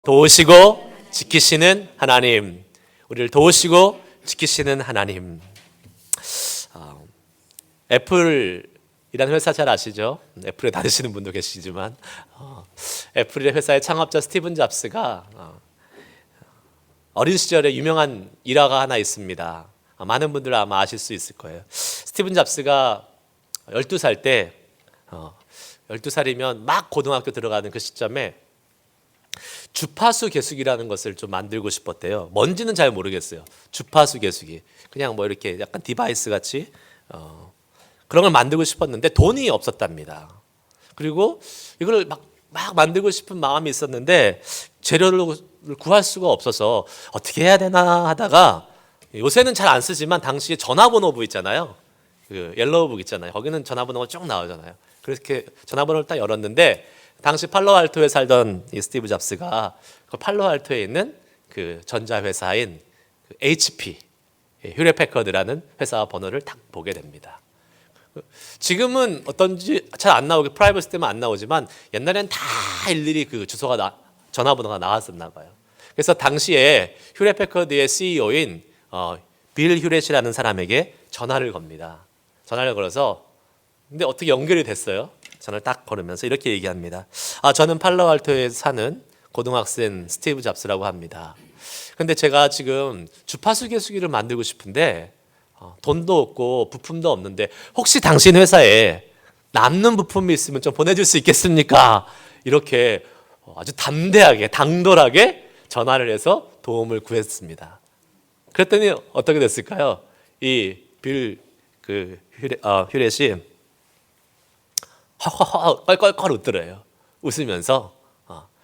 도우시고 지키시는 하나님, 우리를 도우시고 지키시는 하나님. 애플이라는 회사 잘 아시죠? 애플에 다니시는 분도 계시지만 애플의 회사의 창업자 스티븐 잡스가 어린 시절에 유명한 일화가 하나 있습니다. 많은 분들 아마 아실 수 있을 거예요. 스티븐 잡스가 12살 때 12살이면 막 고등학교 들어가는 그 시점에 주파수 계수기라는 것을 좀 만들고 싶었대요. 뭔지는 잘 모르겠어요. 주파수 계수기. 그냥 뭐 이렇게 약간 디바이스 같이 그런 걸 만들고 싶었는데 돈이 없었답니다. 그리고 이걸 막 만들고 싶은 마음이 있었는데 재료를 구할 수가 없어서 어떻게 해야 되나 하다가, 요새는 잘 안 쓰지만 당시에 전화번호부 있잖아요. 그 옐로우북 있잖아요. 거기는 전화번호가 쭉 나오잖아요. 그렇게 전화번호를 딱 열었는데, 당시 팔로알토에 살던 이 스티브 잡스가 그 팔로알토에 있는 그 전자회사인 그 HP, 휴렛 패커드라는 회사 번호를 딱 보게 됩니다. 지금은 어떤지 잘 안 나오게 프라이버시 때문에 안 나오지만 옛날엔 다 일일이 그 전화번호가 나왔었나 봐요. 그래서 당시에 휴렛 패커드의 CEO인 빌 휴렛이라는 사람에게 전화를 겁니다. 전화를 걸어서, 근데 어떻게 연결이 됐어요? 전화를 딱 걸으면서 이렇게 얘기합니다. 저는 팔로알토에 사는 고등학생 스티브 잡스라고 합니다. 근데 제가 지금 주파수 계수기를 만들고 싶은데 돈도 없고 부품도 없는데 혹시 당신 회사에 남는 부품이 있으면 좀 보내줄 수 있겠습니까? 이렇게 아주 담대하게 당돌하게 전화를 해서 도움을 구했습니다. 그랬더니 어떻게 됐을까요? 이 빌 휴렛이 허허허 껄껄껄 웃더래요. 웃으면서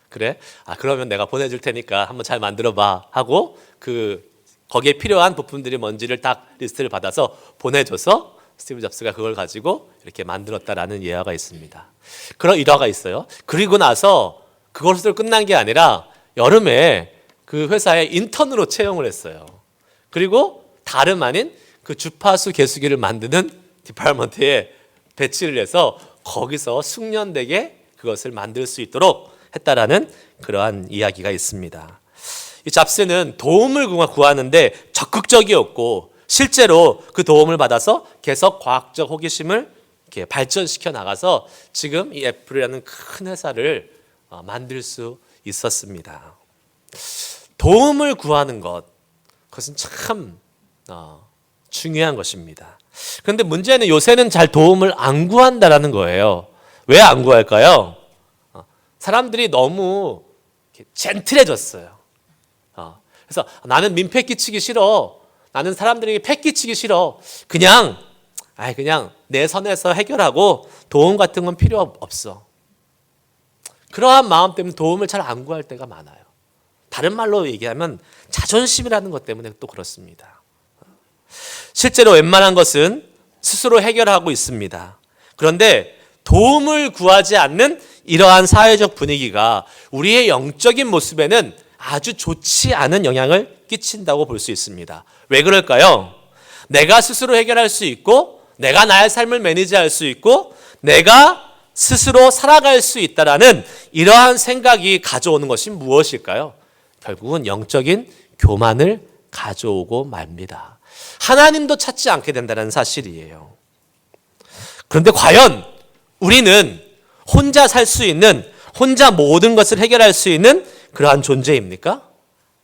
그래? 그러면 내가 보내줄 테니까 한번 잘 만들어봐 하고 거기에 필요한 부품들이 뭔지를 딱 리스트를 받아서 보내줘서 스티브 잡스가 그걸 가지고 이렇게 만들었다라는 예화가 있습니다. 그런 일화가 있어요. 그리고 나서 그것으로 끝난 게 아니라 여름에 그 회사에 인턴으로 채용을 했어요. 그리고 다름 아닌 그 주파수 계수기를 만드는 디파트먼트에 배치를 해서 거기서 숙련되게 그것을 만들 수 있도록 했다라는 그러한 이야기가 있습니다. 이 잡스는 도움을 구하는데 적극적이었고, 실제로 그 도움을 받아서 계속 과학적 호기심을 이렇게 발전시켜 나가서 지금 이 애플이라는 큰 회사를 만들 수 있었습니다. 도움을 구하는 그것은 참 중요한 것입니다. 그런데 문제는 요새는 잘 도움을 안 구한다라는 거예요. 왜 안 구할까요? 사람들이 너무 젠틀해졌어요. 그래서 나는 민폐 끼치기 싫어. 나는 사람들에게 패 끼치기 싫어. 그냥 내 선에서 해결하고 도움 같은 건 필요 없어. 그러한 마음 때문에 도움을 잘 안 구할 때가 많아요. 다른 말로 얘기하면 자존심이라는 것 때문에 또 그렇습니다. 실제로 웬만한 것은 스스로 해결하고 있습니다. 그런데 도움을 구하지 않는 이러한 사회적 분위기가 우리의 영적인 모습에는 아주 좋지 않은 영향을 끼친다고 볼 수 있습니다. 왜 그럴까요? 내가 스스로 해결할 수 있고, 내가 나의 삶을 매니지할 수 있고, 내가 스스로 살아갈 수 있다라는 이러한 생각이 가져오는 것이 무엇일까요? 결국은 영적인 교만을 가져오고 맙니다. 하나님도 찾지 않게 된다는 사실이에요. 그런데 과연 우리는 혼자 살 수 있는, 혼자 모든 것을 해결할 수 있는 그러한 존재입니까?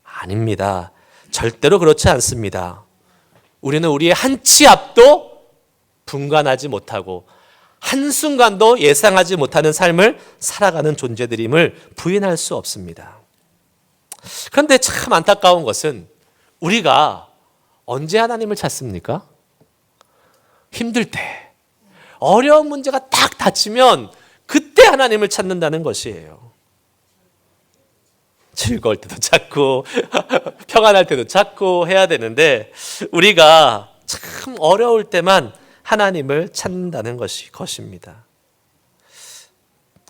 아닙니다. 절대로 그렇지 않습니다. 우리는 우리의 한 치 앞도 분간하지 못하고 한순간도 예상하지 못하는 삶을 살아가는 존재들임을 부인할 수 없습니다. 그런데 참 안타까운 것은 우리가 언제 하나님을 찾습니까? 힘들 때, 어려운 문제가 딱 닥치면 그때 하나님을 찾는다는 것이에요. 즐거울 때도 찾고 평안할 때도 찾고 해야 되는데 우리가 참 어려울 때만 하나님을 찾는다는 것입니다.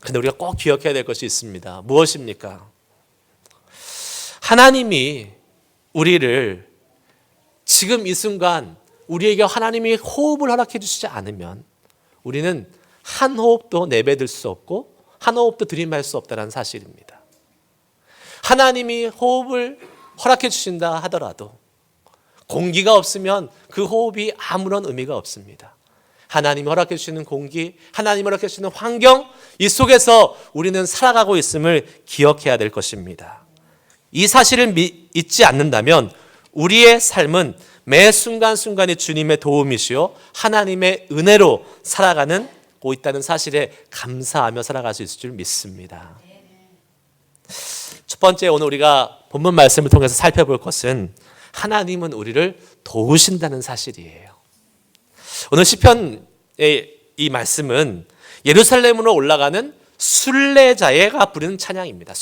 그런데 우리가 꼭 기억해야 될 것이 있습니다. 무엇입니까? 하나님이 우리를 지금 이 순간 우리에게 하나님이 호흡을 허락해 주시지 않으면 우리는 한 호흡도 내뱉을 수 없고 한 호흡도 들이마실 수 없다는 사실입니다. 하나님이 호흡을 허락해 주신다 하더라도 공기가 없으면 그 호흡이 아무런 의미가 없습니다. 하나님이 허락해 주시는 공기, 하나님이 허락해 주시는 환경, 이 속에서 우리는 살아가고 있음을 기억해야 될 것입니다. 이 사실을 잊지 않는다면 우리의 삶은 매 순간순간이 주님의 도움이시요 하나님의 은혜로 살아가고 있다는 사실에 감사하며 살아갈 수 있을 줄 믿습니다. 첫 번째, 오늘 우리가 본문 말씀을 통해서 살펴볼 것은 하나님은 우리를 도우신다는 사실이에요. 오늘 시편의 이 말씀은 예루살렘으로 올라가는 순례자가 부르는 찬양입니다.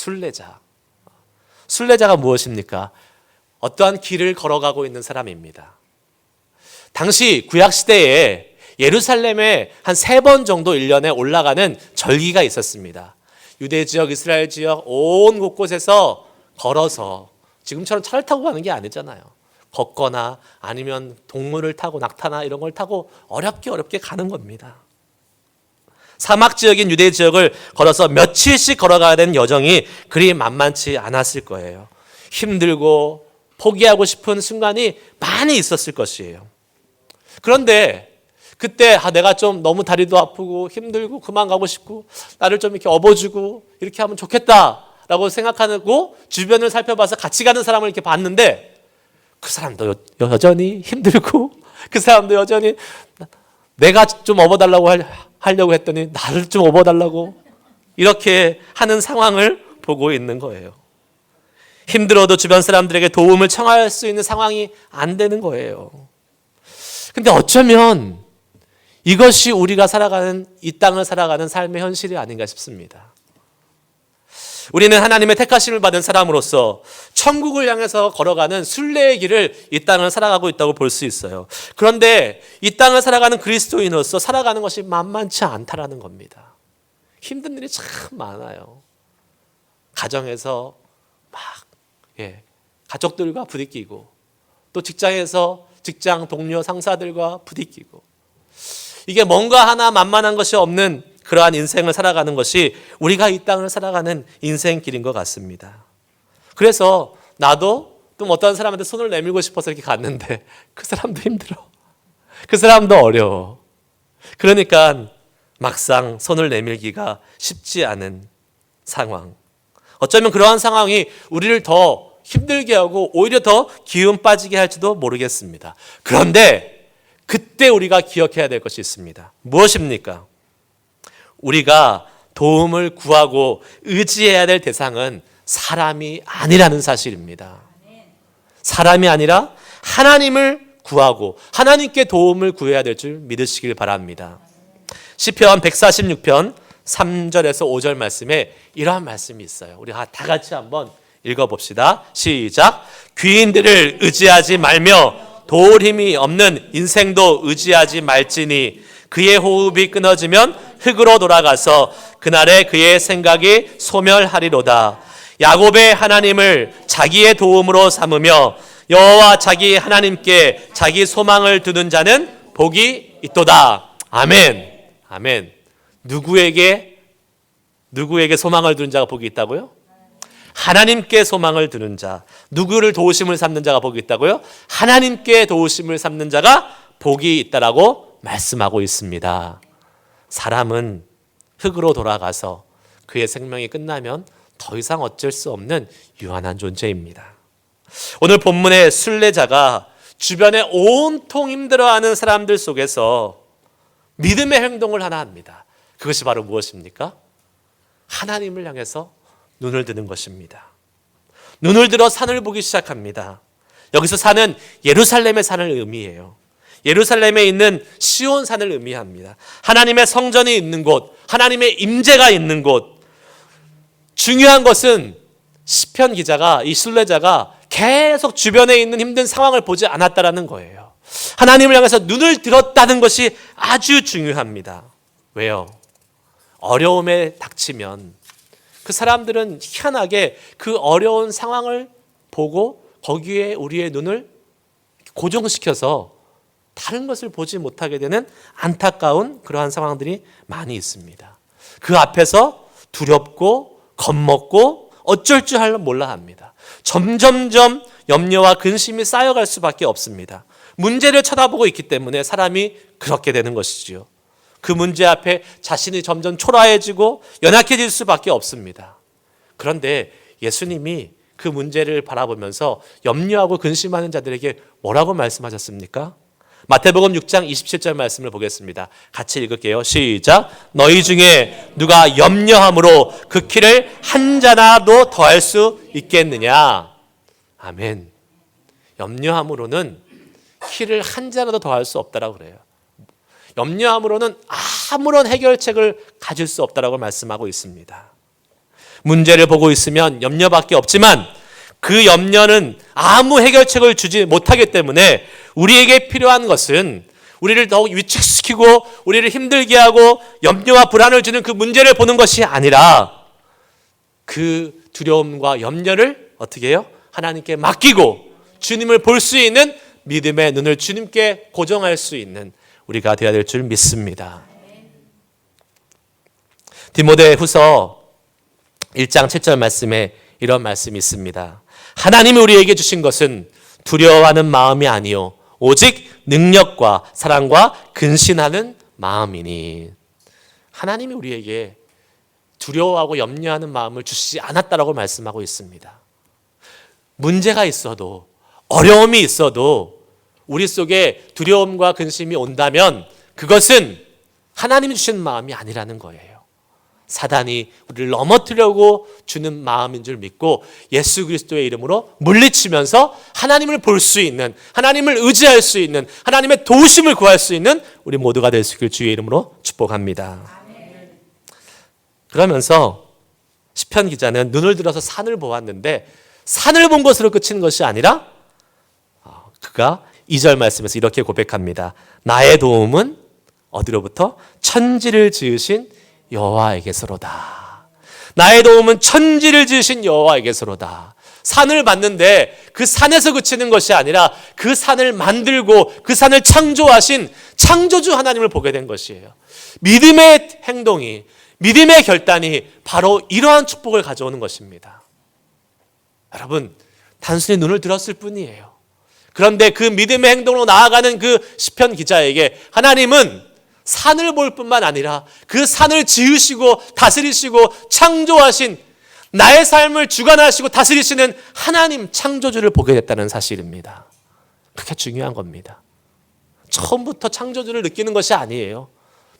순례자가 무엇입니까? 어떠한 길을 걸어가고 있는 사람입니다. 당시 구약시대에 예루살렘에 한 3번 정도 1년에 올라가는 절기가 있었습니다. 유대 지역, 이스라엘 지역 온 곳곳에서 걸어서, 지금처럼 차를 타고 가는 게 아니잖아요. 걷거나 아니면 동물을 타고 낙타나 이런 걸 타고 어렵게 가는 겁니다. 사막 지역인 유대 지역을 걸어서 며칠씩 걸어가야 되는 여정이 그리 만만치 않았을 거예요. 힘들고 포기하고 싶은 순간이 많이 있었을 것이에요. 그런데 그때 내가 좀 너무 다리도 아프고 힘들고 그만 가고 싶고 나를 좀 이렇게 업어주고 이렇게 하면 좋겠다라고 생각하고 주변을 살펴봐서 같이 가는 사람을 이렇게 봤는데 그 사람도 여전히 힘들고 그 사람도 여전히 내가 좀 업어달라고 하려고 했더니 나를 좀 업어달라고 이렇게 하는 상황을 보고 있는 거예요. 힘들어도 주변 사람들에게 도움을 청할 수 있는 상황이 안 되는 거예요. 근데 어쩌면 이것이 우리가 살아가는, 이 땅을 살아가는 삶의 현실이 아닌가 싶습니다. 우리는 하나님의 택하심을 받은 사람으로서 천국을 향해서 걸어가는 순례의 길을 이 땅을 살아가고 있다고 볼 수 있어요. 그런데 이 땅을 살아가는 그리스도인으로서 살아가는 것이 만만치 않다라는 겁니다. 힘든 일이 참 많아요. 가정에서 막 가족들과 부딪히고, 또 직장에서 직장 동료 상사들과 부딪히고, 이게 뭔가 하나 만만한 것이 없는 그러한 인생을 살아가는 것이 우리가 이 땅을 살아가는 인생길인 것 같습니다. 그래서 나도 또 어떤 사람한테 손을 내밀고 싶어서 이렇게 갔는데 그 사람도 힘들어. 그 사람도 어려워. 그러니까 막상 손을 내밀기가 쉽지 않은 상황. 어쩌면 그러한 상황이 우리를 더 힘들게 하고 오히려 더 기운 빠지게 할지도 모르겠습니다. 그런데 그때 우리가 기억해야 될 것이 있습니다. 무엇입니까? 우리가 도움을 구하고 의지해야 될 대상은 사람이 아니라는 사실입니다. 사람이 아니라 하나님을 구하고 하나님께 도움을 구해야 될 줄 믿으시길 바랍니다. 시편 146편 3절에서 5절 말씀에 이러한 말씀이 있어요. 우리 다 같이 한번 읽어봅시다. 시작. 귀인들을 의지하지 말며 도울 힘이 없는 인생도 의지하지 말지니 그의 호흡이 끊어지면 흙으로 돌아가서 그날에 그의 생각이 소멸하리로다. 야곱의 하나님을 자기의 도움으로 삼으며 여호와 자기 하나님께 자기 소망을 두는 자는 복이 있도다. 아멘. 아멘. 누구에게 소망을 두는 자가 복이 있다고요? 하나님께 소망을 두는 자. 누구를 도우심을 삼는 자가 복이 있다고요? 하나님께 도우심을 삼는 자가 복이 있다라고 말씀하고 있습니다. 사람은 흙으로 돌아가서 그의 생명이 끝나면 더 이상 어쩔 수 없는 유한한 존재입니다. 오늘 본문의 순례자가 주변에 온통 힘들어하는 사람들 속에서 믿음의 행동을 하나 합니다. 그것이 바로 무엇입니까? 하나님을 향해서 눈을 드는 것입니다. 눈을 들어 산을 보기 시작합니다. 여기서 산은 예루살렘의 산을 의미해요. 예루살렘에 있는 시온산을 의미합니다. 하나님의 성전이 있는 곳, 하나님의 임재가 있는 곳. 중요한 것은 시편 기자가, 이 순례자가 계속 주변에 있는 힘든 상황을 보지 않았다라는 거예요. 하나님을 향해서 눈을 들었다는 것이 아주 중요합니다. 왜요? 어려움에 닥치면 그 사람들은 희한하게 그 어려운 상황을 보고 거기에 우리의 눈을 고정시켜서 다른 것을 보지 못하게 되는 안타까운 그러한 상황들이 많이 있습니다. 그 앞에서 두렵고 겁먹고 어쩔 줄 몰라 합니다. 점점점 염려와 근심이 쌓여갈 수밖에 없습니다. 문제를 쳐다보고 있기 때문에 사람이 그렇게 되는 것이지요. 그 문제 앞에 자신이 점점 초라해지고 연약해질 수밖에 없습니다. 그런데 예수님이 그 문제를 바라보면서 염려하고 근심하는 자들에게 뭐라고 말씀하셨습니까? 마태복음 6장 27절 말씀을 보겠습니다. 같이 읽을게요. 시작. 너희 중에 누가 염려함으로 그 키를 한 자나도 더할 수 있겠느냐? 아멘. 염려함으로는 키를 한 자나도 더할 수 없다라고 그래요. 염려함으로는 아무런 해결책을 가질 수 없다라고 말씀하고 있습니다. 문제를 보고 있으면 염려밖에 없지만 그 염려는 아무 해결책을 주지 못하기 때문에 우리에게 필요한 것은 우리를 더욱 위축시키고 우리를 힘들게 하고 염려와 불안을 주는 그 문제를 보는 것이 아니라 그 두려움과 염려를 어떻게 해요? 하나님께 맡기고 주님을 볼 수 있는 믿음의 눈을 주님께 고정할 수 있는 우리가 되어야 될 줄 믿습니다. 디모데후서 1장 7절 말씀에 이런 말씀이 있습니다. 하나님이 우리에게 주신 것은 두려워하는 마음이 아니요 오직 능력과 사랑과 근신하는 마음이니. 하나님이 우리에게 두려워하고 염려하는 마음을 주시지 않았다라고 말씀하고 있습니다. 문제가 있어도 어려움이 있어도 우리 속에 두려움과 근심이 온다면 그것은 하나님이 주신 마음이 아니라는 거예요. 사단이 우리를 넘어뜨려고 주는 마음인 줄 믿고 예수 그리스도의 이름으로 물리치면서 하나님을 볼 수 있는, 하나님을 의지할 수 있는, 하나님의 도우심을 구할 수 있는 우리 모두가 될 수 있길 주의 이름으로 축복합니다. 그러면서 시편 기자는 눈을 들어서 산을 보았는데 산을 본 것으로 그치는 것이 아니라 그가 2절 말씀에서 이렇게 고백합니다. 나의 도움은 어디로부터? 천지를 지으신 여호와에게서로다. 나의 도움은 천지를 지으신 여호와에게서로다. 산을 봤는데 그 산에서 그치는 것이 아니라 그 산을 만들고 그 산을 창조하신 창조주 하나님을 보게 된 것이에요. 믿음의 행동이, 믿음의 결단이 바로 이러한 축복을 가져오는 것입니다. 여러분, 단순히 눈을 들었을 뿐이에요. 그런데 그 믿음의 행동으로 나아가는 그 시편 기자에게 하나님은 산을 볼 뿐만 아니라 그 산을 지으시고 다스리시고 창조하신 나의 삶을 주관하시고 다스리시는 하나님 창조주를 보게 됐다는 사실입니다. 그게 중요한 겁니다. 처음부터 창조주를 느끼는 것이 아니에요.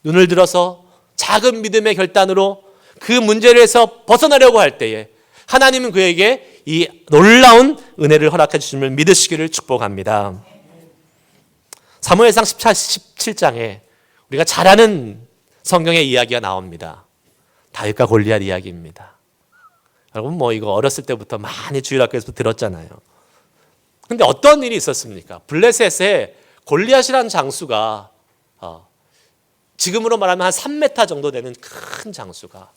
눈을 들어서 작은 믿음의 결단으로 그 문제에서 벗어나려고 할 때에 하나님은 그에게 이 놀라운 은혜를 허락해 주심을 믿으시기를 축복합니다. 사무엘상 17장에 우리가 잘 아는 성경의 이야기가 나옵니다. 다윗과 골리앗 이야기입니다. 여러분 이거 어렸을 때부터 많이 주일학교에서 들었잖아요. 근데 어떤 일이 있었습니까? 블레셋에 골리앗이라는 장수가 지금으로 말하면 한 3m 정도 되는 큰 장수가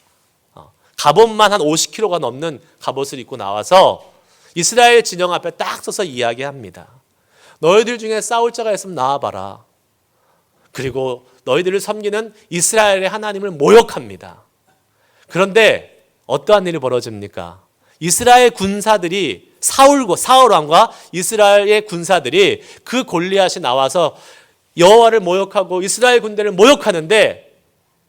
갑옷만 한 50kg가 넘는 갑옷을 입고 나와서 이스라엘 진영 앞에 딱 서서 이야기합니다. 너희들 중에 싸울 자가 있으면 나와봐라. 그리고 너희들을 섬기는 이스라엘의 하나님을 모욕합니다. 그런데 어떠한 일이 벌어집니까? 이스라엘 군사들이 사울 왕과 이스라엘의 군사들이 그 골리앗이 나와서 여호와를 모욕하고 이스라엘 군대를 모욕하는데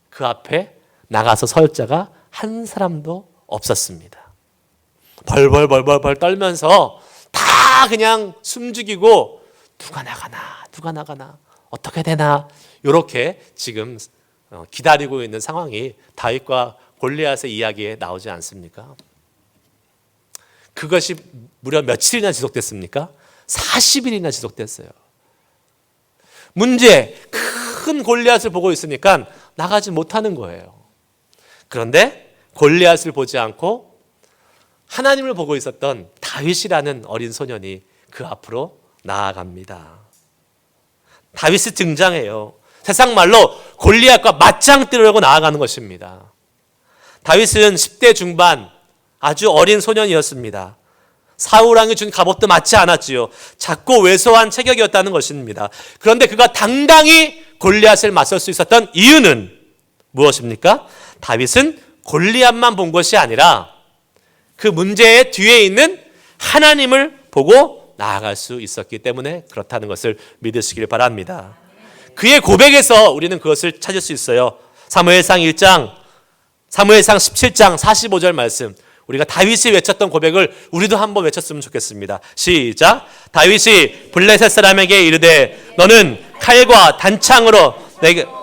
그 앞에 나가서 설 자가 한 사람도 없었습니다. 벌벌 떨면서 다 그냥 숨죽이고 누가 나가나 어떻게 되나 이렇게 지금 기다리고 있는 상황이 다윗과 골리앗의 이야기에 나오지 않습니까? 그것이 무려 며칠이나 지속됐습니까? 40일이나 지속됐어요. 문제, 큰 골리앗을 보고 있으니까 나가지 못하는 거예요. 그런데 골리앗을 보지 않고 하나님을 보고 있었던 다윗이라는 어린 소년이 그 앞으로 나아갑니다. 다윗이 등장해요. 세상 말로 골리앗과 맞짱 뜨려고 나아가는 것입니다. 다윗은 10대 중반 아주 어린 소년이었습니다. 사울 왕이 준 갑옷도 맞지 않았지요. 작고 왜소한 체격이었다는 것입니다. 그런데 그가 당당히 골리앗을 맞설 수 있었던 이유는 무엇입니까? 다윗은 골리앗만 본 것이 아니라 그 문제의 뒤에 있는 하나님을 보고 나아갈 수 있었기 때문에 그렇다는 것을 믿으시길 바랍니다. 그의 고백에서 우리는 그것을 찾을 수 있어요. 사무엘상 1장, 사무엘상 17장 45절 말씀, 우리가 다윗이 외쳤던 고백을 우리도 한번 외쳤으면 좋겠습니다. 시작. 다윗이 블레셋 사람에게 이르되 너는 칼과 단창으로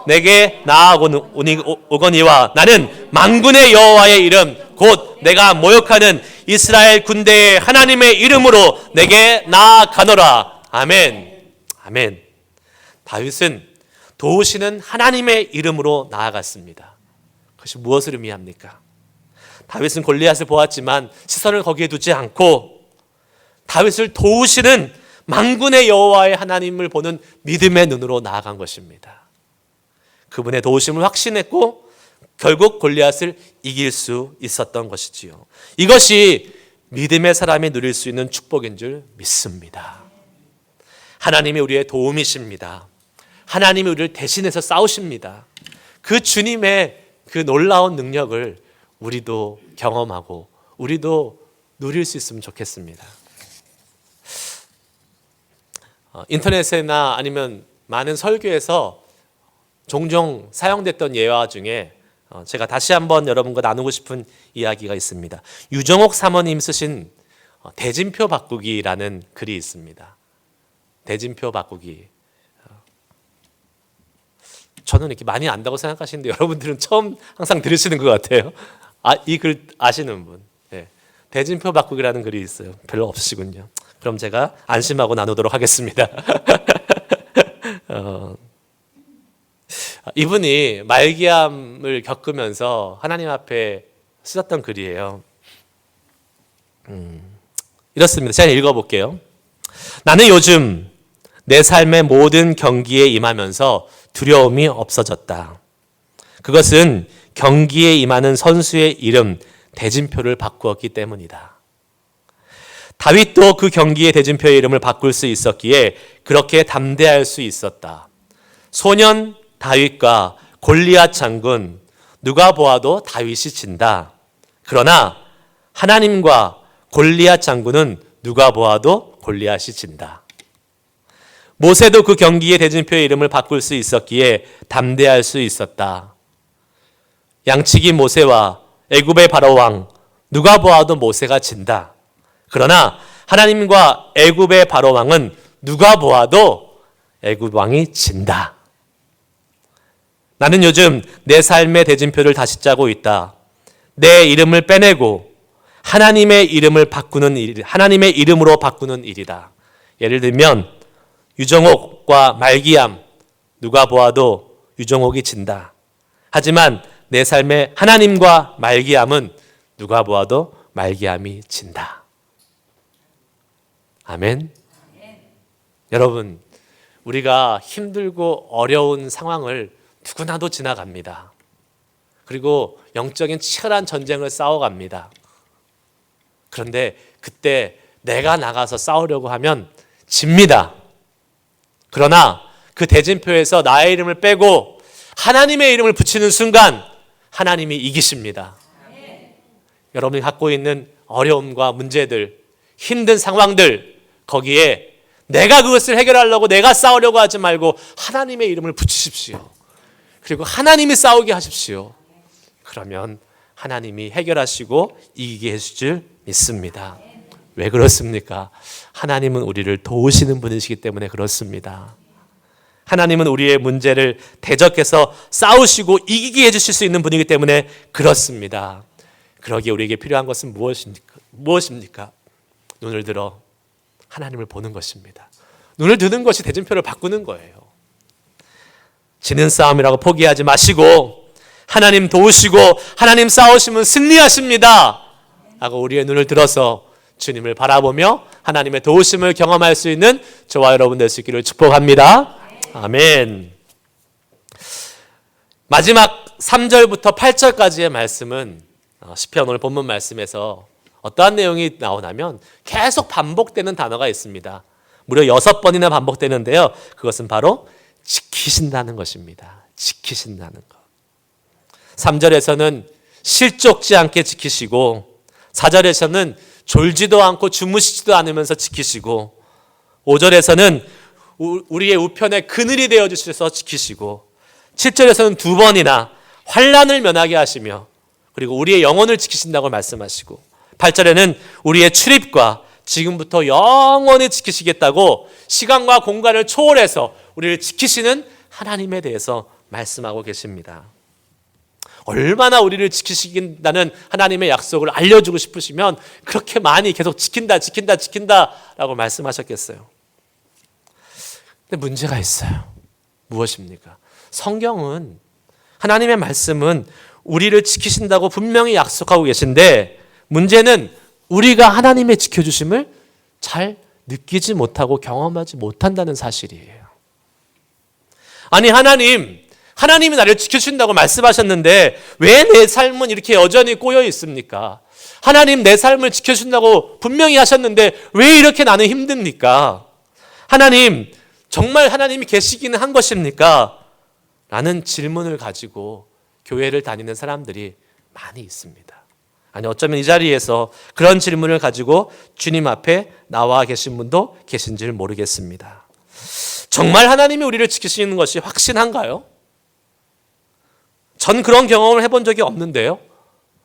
내게 나아오거니와 나는 만군의 여호와의 이름 곧 내가 모욕하는 이스라엘 군대의 하나님의 이름으로 내게 나아가노라. 아멘. 아멘. 다윗은 도우시는 하나님의 이름으로 나아갔습니다. 그것이 무엇을 의미합니까? 다윗은 골리앗을 보았지만 시선을 거기에 두지 않고 다윗을 도우시는 만군의 여호와의 하나님을 보는 믿음의 눈으로 나아간 것입니다. 그분의 도우심을 확신했고 결국 골리앗을 이길 수 있었던 것이지요. 이것이 믿음의 사람이 누릴 수 있는 축복인 줄 믿습니다. 하나님이 우리의 도움이십니다. 하나님이 우리를 대신해서 싸우십니다. 그 주님의 그 놀라운 능력을 우리도 경험하고 우리도 누릴 수 있으면 좋겠습니다. 인터넷이나 아니면 많은 설교에서 종종 사용됐던 예화 중에 제가 다시 한번 여러분과 나누고 싶은 이야기가 있습니다. 유정옥 사모님 쓰신 대진표 바꾸기라는 글이 있습니다. 대진표 바꾸기. 저는 이렇게 많이 안다고 생각하시는데 여러분들은 처음 항상 들으시는 것 같아요. 이 글 아시는 분. 네. 대진표 바꾸기라는 글이 있어요. 별로 없으시군요. 그럼 제가 안심하고 나누도록 하겠습니다. 이분이 말기암을 겪으면서 하나님 앞에 쓰셨던 글이에요. 이렇습니다. 제가 읽어볼게요. 나는 요즘 내 삶의 모든 경기에 임하면서 두려움이 없어졌다. 그것은 경기에 임하는 선수의 이름 대진표를 바꾸었기 때문이다. 다윗도 그 경기의 대진표의 이름을 바꿀 수 있었기에 그렇게 담대할 수 있었다. 소년 다윗과 골리앗 장군 누가 보아도 다윗이 진다. 그러나 하나님과 골리앗 장군은 누가 보아도 골리앗이 진다. 모세도 그 경기의 대진표의 이름을 바꿀 수 있었기에 담대할 수 있었다. 양치기 모세와 애굽의 바로 왕 누가 보아도 모세가 진다. 그러나 하나님과 애굽의 바로 왕은 누가 보아도 애굽 왕이 진다. 나는 요즘 내 삶의 대진표를 다시 짜고 있다. 내 이름을 빼내고 하나님의 이름을 바꾸는 일, 하나님의 이름으로 바꾸는 일이다. 예를 들면 유정옥과 말기암 누가 보아도 유정옥이 진다. 하지만 내 삶의 하나님과 말기암은 누가 보아도 말기암이 진다. 아멘. 여러분, 우리가 힘들고 어려운 상황을 누구나도 지나갑니다. 그리고 영적인 치열한 전쟁을 싸워갑니다. 그런데 그때 내가 나가서 싸우려고 하면 집니다. 그러나 그 대진표에서 나의 이름을 빼고 하나님의 이름을 붙이는 순간 하나님이 이기십니다. 여러분이 갖고 있는 어려움과 문제들, 힘든 상황들, 거기에 내가 그것을 해결하려고 내가 싸우려고 하지 말고 하나님의 이름을 붙이십시오. 그리고 하나님이 싸우게 하십시오. 그러면 하나님이 해결하시고 이기게 해주실 줄 믿습니다. 왜 그렇습니까? 하나님은 우리를 도우시는 분이시기 때문에 그렇습니다. 하나님은 우리의 문제를 대적해서 싸우시고 이기게 해주실 수 있는 분이기 때문에 그렇습니다. 그러기에 우리에게 필요한 것은 무엇입니까? 눈을 들어 하나님을 보는 것입니다. 눈을 드는 것이 대진표를 바꾸는 거예요. 지는 싸움이라고 포기하지 마시고 하나님 도우시고 하나님 싸우시면 승리하십니다. 하고 우리의 눈을 들어서 주님을 바라보며 하나님의 도우심을 경험할 수 있는 저와 여러분 될 수 있기를 축복합니다. 아멘. 마지막 3절부터 8절까지의 말씀은 시편 오늘 본문 말씀에서 어떠한 내용이 나오냐면 계속 반복되는 단어가 있습니다. 무려 6번이나 반복되는데요. 그것은 바로 지키신다는 것입니다. 지키신다는 것. 3절에서는 실족지 않게 지키시고 4절에서는 졸지도 않고 주무시지도 않으면서 지키시고 5절에서는 우리의 우편에 그늘이 되어 주셔서 지키시고 7절에서는 2번이나 환난을 면하게 하시며 그리고 우리의 영혼을 지키신다고 말씀하시고 8절에는 우리의 출입과 지금부터 영원히 지키시겠다고 시간과 공간을 초월해서 우리를 지키시는 하나님에 대해서 말씀하고 계십니다. 얼마나 우리를 지키시긴다는 하나님의 약속을 알려주고 싶으시면 그렇게 많이 계속 지킨다 라고 말씀하셨겠어요. 근데 문제가 있어요. 무엇입니까? 성경은, 하나님의 말씀은 우리를 지키신다고 분명히 약속하고 계신데 문제는 우리가 하나님의 지켜주심을 잘 느끼지 못하고 경험하지 못한다는 사실이에요. 아니 하나님이 나를 지켜주신다고 말씀하셨는데 왜 내 삶은 이렇게 여전히 꼬여 있습니까? 하나님 내 삶을 지켜준다고 분명히 하셨는데 왜 이렇게 나는 힘듭니까? 하나님 정말 하나님이 계시기는 한 것입니까? 라는 질문을 가지고 교회를 다니는 사람들이 많이 있습니다. 아니 어쩌면 이 자리에서 그런 질문을 가지고 주님 앞에 나와 계신 분도 계신지를 모르겠습니다. 정말 하나님이 우리를 지키시는 것이 확신한가요? 전 그런 경험을 해본 적이 없는데요.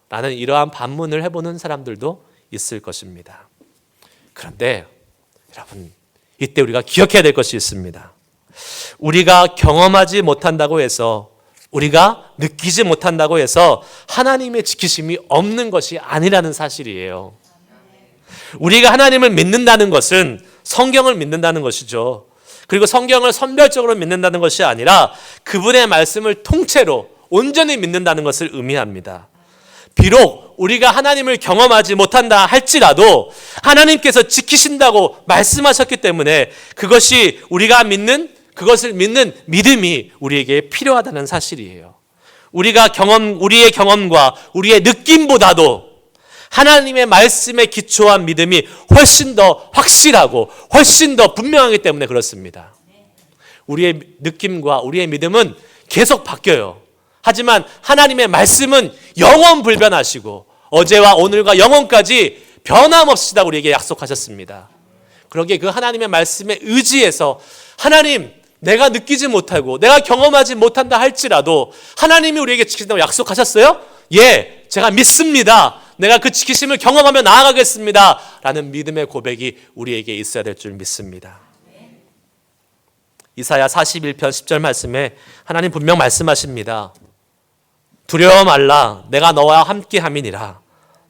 라는 이러한 반문을 해보는 사람들도 있을 것입니다. 그런데 여러분 이때 우리가 기억해야 될 것이 있습니다. 우리가 경험하지 못한다고 해서 우리가 느끼지 못한다고 해서 하나님의 지키심이 없는 것이 아니라는 사실이에요. 우리가 하나님을 믿는다는 것은 성경을 믿는다는 것이죠. 그리고 성경을 선별적으로 믿는다는 것이 아니라 그분의 말씀을 통째로 온전히 믿는다는 것을 의미합니다. 비록 우리가 하나님을 경험하지 못한다 할지라도 하나님께서 지키신다고 말씀하셨기 때문에 그것을 믿는 믿음이 우리에게 필요하다는 사실이에요. 우리의 경험과 우리의 느낌보다도 하나님의 말씀에 기초한 믿음이 훨씬 더 확실하고 훨씬 더 분명하기 때문에 그렇습니다. 우리의 느낌과 우리의 믿음은 계속 바뀌어요. 하지만 하나님의 말씀은 영원불변하시고 어제와 오늘과 영원까지 변함없이다 우리에게 약속하셨습니다. 그러기에 그 하나님의 말씀에 의지해서 하나님 내가 느끼지 못하고 내가 경험하지 못한다 할지라도 하나님이 우리에게 지키신다고 약속하셨어요? 예, 제가 믿습니다. 내가 그 지키심을 경험하며 나아가겠습니다. 라는 믿음의 고백이 우리에게 있어야 될 줄 믿습니다. 이사야 41편 10절 말씀에 하나님 분명 말씀하십니다. 두려워 말라 내가 너와 함께 함이니라.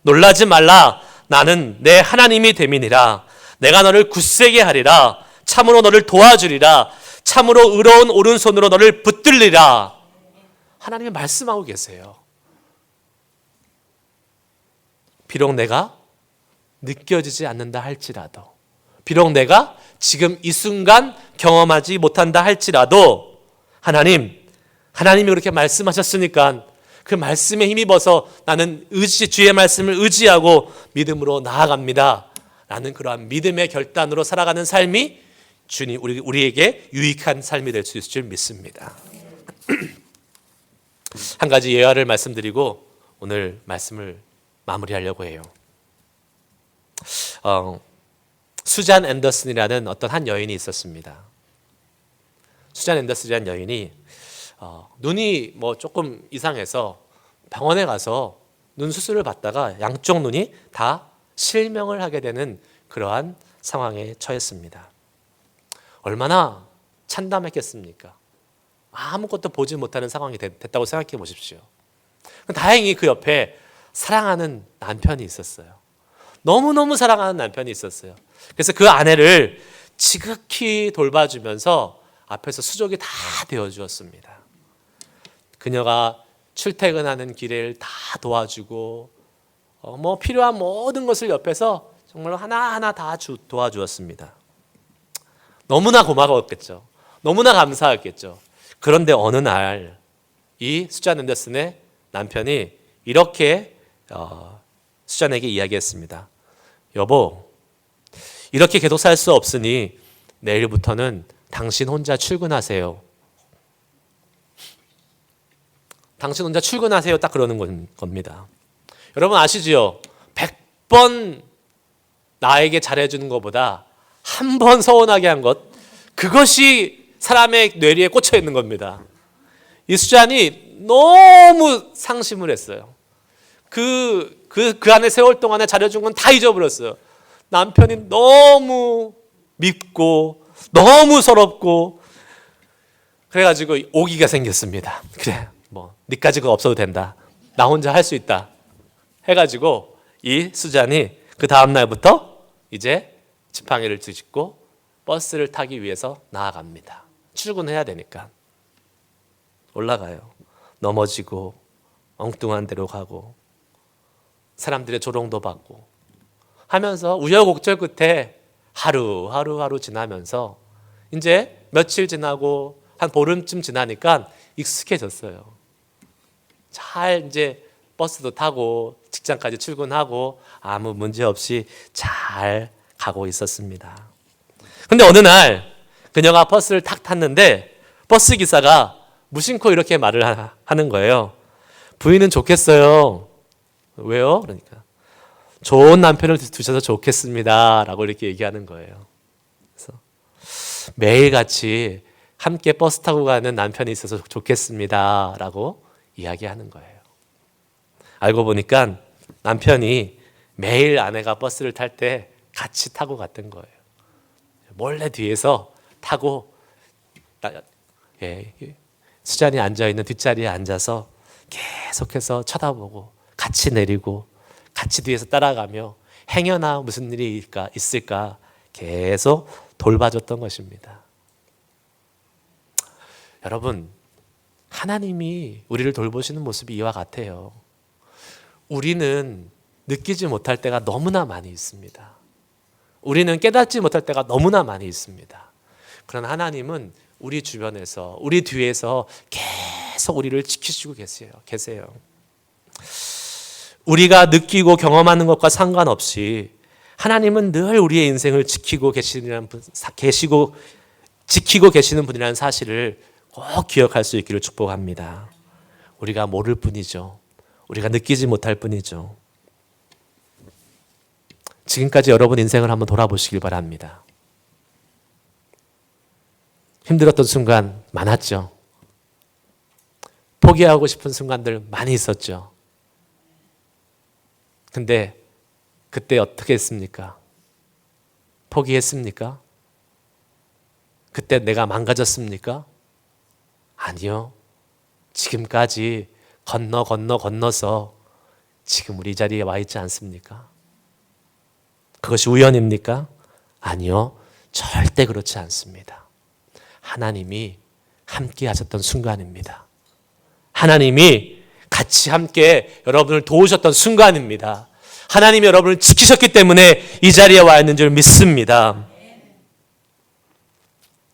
놀라지 말라 나는 내 하나님이 됨이니라. 내가 너를 굳세게 하리라. 참으로 너를 도와주리라. 참으로 의로운 오른손으로 너를 붙들리라. 하나님이 말씀하고 계세요. 비록 내가 느껴지지 않는다 할지라도, 비록 내가 지금 이 순간 경험하지 못한다 할지라도 하나님이 그렇게 말씀하셨으니까 그 말씀에 힘입어서 나는 주의 말씀을 의지하고 믿음으로 나아갑니다. 라는 그러한 믿음의 결단으로 살아가는 삶이 주님 우리에게 유익한 삶이 될 수 있을 줄 믿습니다. 한 가지 예화를 말씀드리고 오늘 말씀을 마무리하려고 해요. 수잔 앤더슨이라는 어떤 한 여인이 있었습니다. 수잔 앤더슨이라는 여인이 눈이 조금 이상해서 병원에 가서 눈 수술을 받다가 양쪽 눈이 다 실명을 하게 되는 그러한 상황에 처했습니다. 얼마나 참담했겠습니까? 아무것도 보지 못하는 상황이 됐다고 생각해 보십시오. 다행히 그 옆에 사랑하는 남편이 있었어요. 너무너무 사랑하는 남편이 있었어요. 그래서 그 아내를 지극히 돌봐주면서 앞에서 수족이 다 되어주었습니다. 그녀가 출퇴근하는 길을 다 도와주고 필요한 모든 것을 옆에서 정말로 하나하나 다 도와주었습니다. 너무나 고마웠겠죠. 너무나 감사했겠죠. 그런데 어느 날 이 수잔 앤더슨의 남편이 이렇게 수잔에게 이야기했습니다. 여보, 이렇게 계속 살 수 없으니 내일부터는 당신 혼자 출근하세요. 당신 혼자 출근하세요. 딱 그러는 겁니다. 여러분 아시지요? 100번 나에게 잘해주는 것보다 한 번 서운하게 한 것, 그것이 사람의 뇌리에 꽂혀 있는 겁니다. 이 수잔이 너무 상심을 했어요. 그 안에 세월 동안에 잘해준 건 다 잊어버렸어요. 남편이 너무 밉고 너무 서럽고, 그래가지고 오기가 생겼습니다. 그래, 뭐 니까지가 없어도 된다, 나 혼자 할 수 있다 해가지고 이 수잔이 그 다음 날부터 이제 지팡이를 짚고 버스를 타기 위해서 나아갑니다. 출근해야 되니까. 올라가요. 넘어지고 엉뚱한 데로 가고 사람들의 조롱도 받고 하면서 우여곡절 끝에 하루 지나면서 이제 며칠 지나고 한 보름쯤 지나니까 익숙해졌어요. 잘 이제 버스도 타고 직장까지 출근하고 아무 문제 없이 잘 가고 있었습니다. 근데 어느 날 그녀가 버스를 탁 탔는데 버스 기사가 무심코 이렇게 말을 하는 거예요. 부인은 좋겠어요. 왜요? 그러니까 좋은 남편을 두셔서 좋겠습니다 라고 이렇게 얘기하는 거예요. 그래서 매일같이 함께 버스 타고 가는 남편이 있어서 좋겠습니다 라고 이야기하는 거예요. 알고 보니까 남편이 매일 아내가 버스를 탈 때 같이 타고 갔던 거예요. 몰래 뒤에서 타고 수잔이 앉아있는 뒷자리에 앉아서 계속해서 쳐다보고 같이 내리고 같이 뒤에서 따라가며 행여나 무슨 일이 있을까 계속 돌봐줬던 것입니다. 여러분, 하나님이 우리를 돌보시는 모습이 이와 같아요. 우리는 느끼지 못할 때가 너무나 많이 있습니다. 우리는 깨닫지 못할 때가 너무나 많이 있습니다. 그러나 하나님은 우리 주변에서, 우리 뒤에서 계속 우리를 지키시고 계세요. 우리가 느끼고 경험하는 것과 상관없이 하나님은 늘 우리의 인생을 지키고 계시는 분이라는 사실을 꼭 기억할 수 있기를 축복합니다. 우리가 모를 뿐이죠. 우리가 느끼지 못할 뿐이죠. 지금까지 여러분 인생을 한번 돌아보시길 바랍니다. 힘들었던 순간 많았죠. 포기하고 싶은 순간들 많이 있었죠. 근데 그때 어떻게 했습니까? 포기했습니까? 그때 내가 망가졌습니까? 아니요. 지금까지 건너서 지금 우리 자리에 와 있지 않습니까? 그것이 우연입니까? 아니요. 절대 그렇지 않습니다. 하나님이 함께 하셨던 순간입니다. 하나님이 같이 함께 여러분을 도우셨던 순간입니다. 하나님이 여러분을 지키셨기 때문에 이 자리에 와 있는 줄 믿습니다.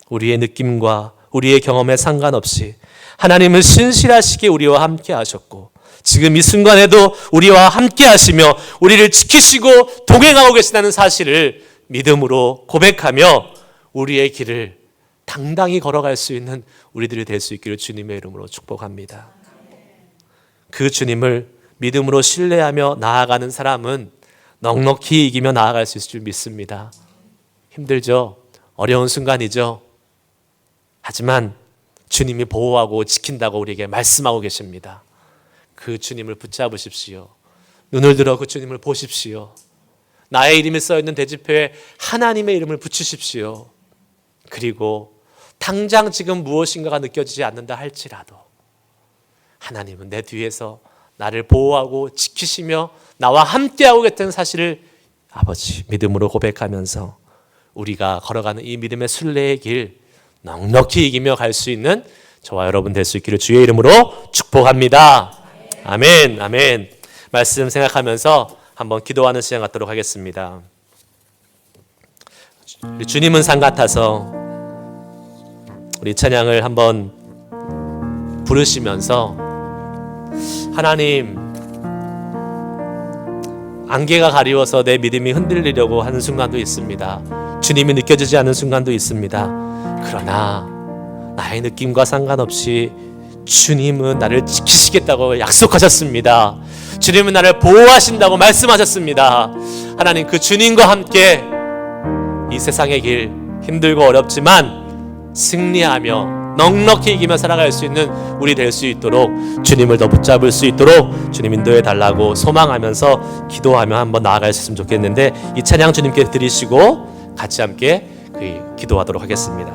우리의 느낌과 우리의 경험에 상관없이 하나님은 신실하시게 우리와 함께 하셨고 지금 이 순간에도 우리와 함께 하시며 우리를 지키시고 동행하고 계시다는 사실을 믿음으로 고백하며 우리의 길을 당당히 걸어갈 수 있는 우리들이 될 수 있기를 주님의 이름으로 축복합니다. 그 주님을 믿음으로 신뢰하며 나아가는 사람은 넉넉히 이기며 나아갈 수 있을 줄 믿습니다. 힘들죠? 어려운 순간이죠? 하지만 주님이 보호하고 지킨다고 우리에게 말씀하고 계십니다. 그 주님을 붙잡으십시오. 눈을 들어 그 주님을 보십시오. 나의 이름이 써있는 대지표에 하나님의 이름을 붙이십시오. 그리고 당장 지금 무엇인가가 느껴지지 않는다 할지라도 하나님은 내 뒤에서 나를 보호하고 지키시며 나와 함께하고 계시다는 사실을 아버지 믿음으로 고백하면서 우리가 걸어가는 이 믿음의 순례의 길 넉넉히 이기며 갈 수 있는 저와 여러분 될 수 있기를 주의 이름으로 축복합니다. 아멘, 아멘. 말씀 생각하면서 한번 기도하는 시간 갖도록 하겠습니다. 우리 주님은 산 같아서 우리 찬양을 한번 부르시면서 하나님, 안개가 가리워서 내 믿음이 흔들리려고 하는 순간도 있습니다. 주님이 느껴지지 않는 순간도 있습니다. 그러나 나의 느낌과 상관없이 주님은 나를 지키시겠다고 약속하셨습니다. 주님은 나를 보호하신다고 말씀하셨습니다. 하나님, 그 주님과 함께 이 세상의 길, 힘들고 어렵지만 승리하며 넉넉히 이기며 살아갈 수 있는 우리 될 수 있도록, 주님을 더 붙잡을 수 있도록 주님 인도해 달라고 소망하면서 기도하며 한번 나아갈 수 있으면 좋겠는데, 이 찬양 주님께 드리시고 같이 함께 기도하도록 하겠습니다.